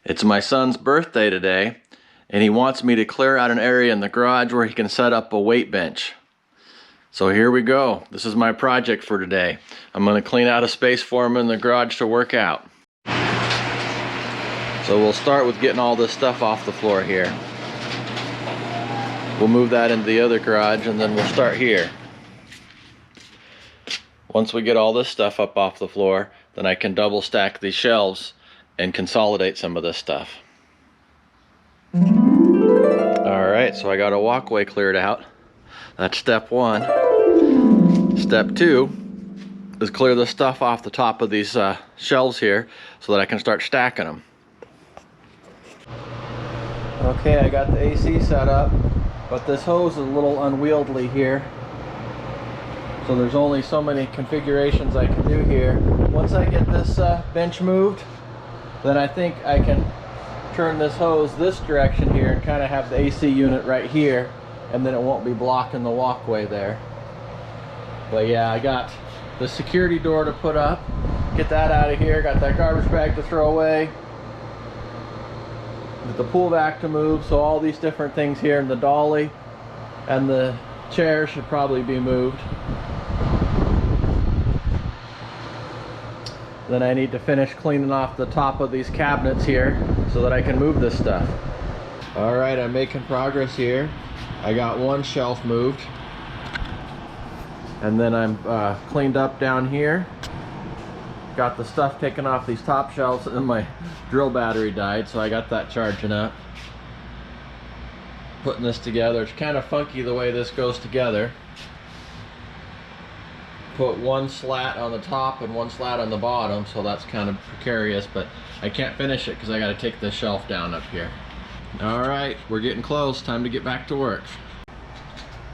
It's my son's birthday today, and he wants me to clear out an area in the garage where he can set up a weight bench. So here we go. This is my project for today. I'm going to clean out a space for him in the garage to work out. So we'll start with getting all this stuff off the floor here. We'll move that into the other garage, and then we'll start here. Once we get all this stuff up off the floor, then I can double stack these shelves and consolidate some of this stuff. Alright, so I got a walkway cleared out. That's step one. Step two is clear the stuff off the top of these shelves here so that I can start stacking them. Okay, I got the AC set up, but this hose is a little unwieldy here. So there's only so many configurations I can do here. Once I get this bench moved, then I think I can turn this hose this direction here and kind of have the AC unit right here, and then it won't be blocking the walkway there. But yeah, I got the security door to put up, get that out of here, got that garbage bag to throw away, the pool vac to move, so all these different things here, and the dolly and the chair should probably be moved. Then I need to finish cleaning off the top of these cabinets here so that I can move this stuff. Alright, I'm making progress here. I got one shelf moved. And then I'm cleaned up down here. Got the stuff taken off these top shelves, and then my drill battery died, so I got that charging up. Putting this together. It's kind of funky the way this goes together. Put one slat on the top and one slat on the bottom, so that's kind of precarious, but I can't finish it because I got to take this shelf down up here. Alright, we're getting close. Time to get back to work.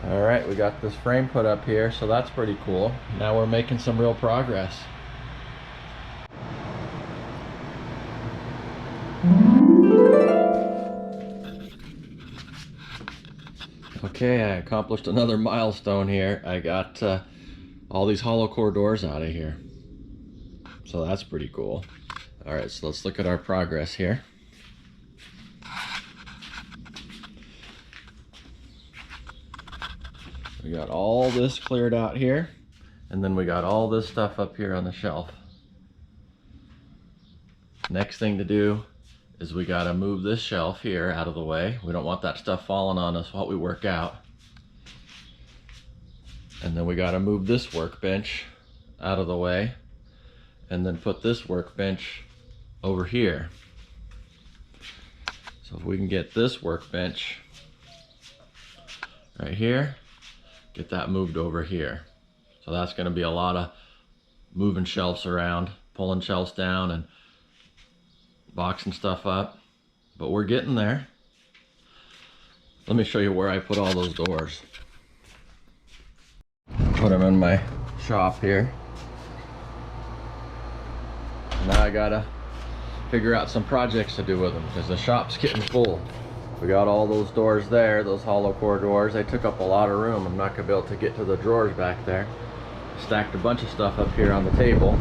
Alright, we got this frame put up here, so that's pretty cool. Now we're making some real progress. Okay, I accomplished another milestone here. I got all these hollow core doors out of here, so that's pretty cool. All right, so let's look at our progress here. We got all this cleared out here, and then we got all this stuff up here on the shelf. Next thing to do is we got to move this shelf here out of the way. We don't want that stuff falling on us while we work out. And then we got to move this workbench out of the way, and then put this workbench over here. So if we can get this workbench right here, get that moved over here. So that's going to be a lot of moving shelves around, pulling shelves down and boxing stuff up, but we're getting there. Let me show you where I put all those doors. Put them in my shop here. Now I gotta figure out some projects to do with them because the shop's getting full. We got all those doors there, those hollow core doors. They took up a lot of room. I'm not gonna be able to get to the drawers back there. Stacked a bunch of stuff up here on the table.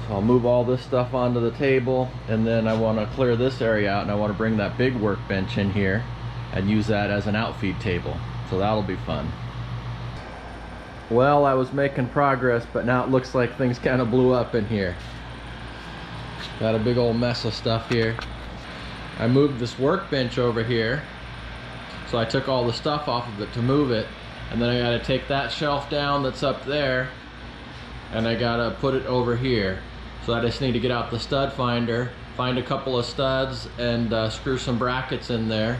So I'll move all this stuff onto the table, and then I want to clear this area out, and I want to bring that big workbench in here and use that as an outfeed table. So that'll be fun. Well, I was making progress, but now it looks like things kind of blew up in here. Got a big old mess of stuff here. I moved this workbench over here, so I took all the stuff off of it to move it, and then I got to take that shelf down that's up there, and I got to put it over here. So I just need to get out the stud finder, find a couple of studs, and screw some brackets in there.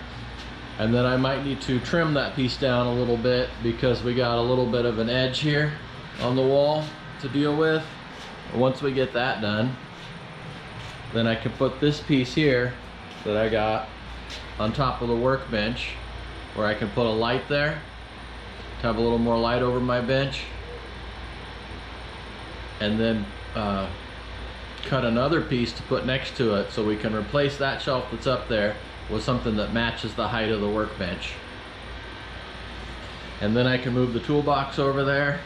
And then I might need to trim that piece down a little bit because we got a little bit of an edge here on the wall to deal with. Once we get that done, then I can put this piece here that I got on top of the workbench, where I can put a light there to have a little more light over my bench, and then cut another piece to put next to it so we can replace that shelf that's up there with something that matches the height of the workbench. And then I can move the toolbox over there,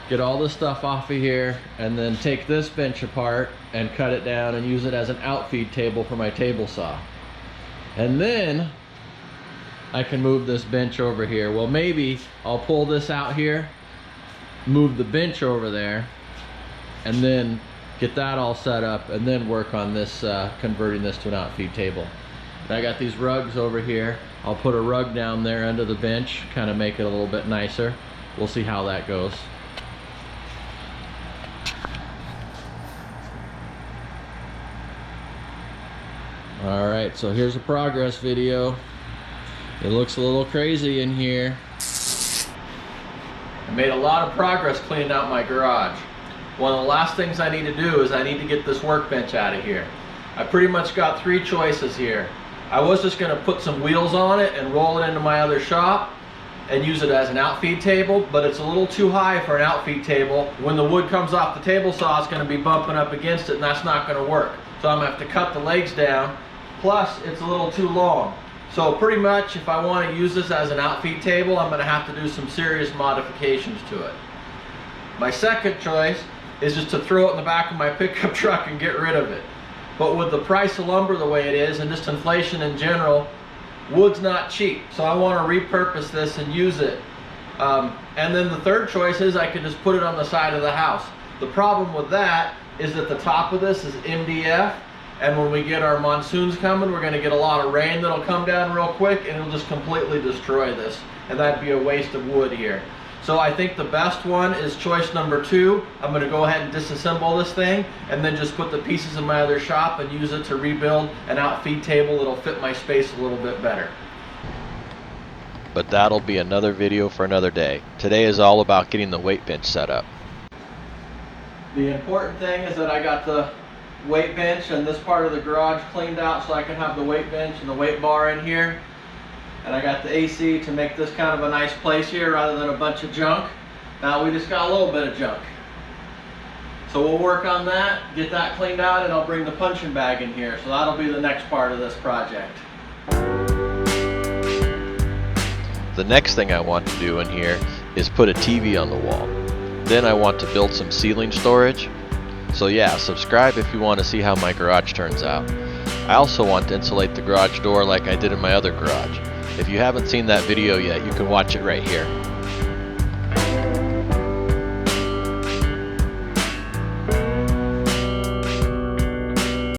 get all this stuff off of here, and then take this bench apart and cut it down and use it as an outfeed table for my table saw. And then I can move this bench over here. Well, maybe I'll pull this out here, move the bench over there, and then get that all set up, and then work on this, converting this to an outfeed table. And I got these rugs over here. I'll put a rug down there under the bench, kind of make it a little bit nicer. We'll see how that goes. All right, so here's a progress video. It looks a little crazy in here. I made a lot of progress cleaning out my garage. One of the last things I need to do is I need to get this workbench out of here. I pretty much got 3 choices here. I was just going to put some wheels on it and roll it into my other shop and use it as an outfeed table, but it's a little too high for an outfeed table. When the wood comes off the table saw, it's going to be bumping up against it, and that's not going to work. So I'm going to have to cut the legs down. Plus, it's a little too long. So pretty much, if I want to use this as an outfeed table, I'm going to have to do some serious modifications to it. My second choice is just to throw it in the back of my pickup truck and get rid of it. But with the price of lumber the way it is, and just inflation in general, wood's not cheap. So I want to repurpose this and use it. And then the third choice is I can just put it on the side of the house. The problem with that is that the top of this is MDF. And when we get our monsoons coming, we're going to get a lot of rain that'll come down real quick, and it'll just completely destroy this. And that'd be a waste of wood here. So I think the best one is choice number 2. I'm going to go ahead and disassemble this thing, and then just put the pieces in my other shop and use it to rebuild an outfeed table that'll fit my space a little bit better. But that'll be another video for another day. Today is all about getting the weight bench set up. The important thing is that I got the weight bench and this part of the garage cleaned out so I can have the weight bench and the weight bar in here. And I got the AC to make this kind of a nice place here rather than a bunch of junk. Now we just got a little bit of junk. So we'll work on that, get that cleaned out, and I'll bring the punching bag in here. So that'll be the next part of this project. The next thing I want to do in here is put a TV on the wall. Then I want to build some ceiling storage. So yeah, subscribe if you want to see how my garage turns out. I also want to insulate the garage door like I did in my other garage. If you haven't seen that video yet, you can watch it right here.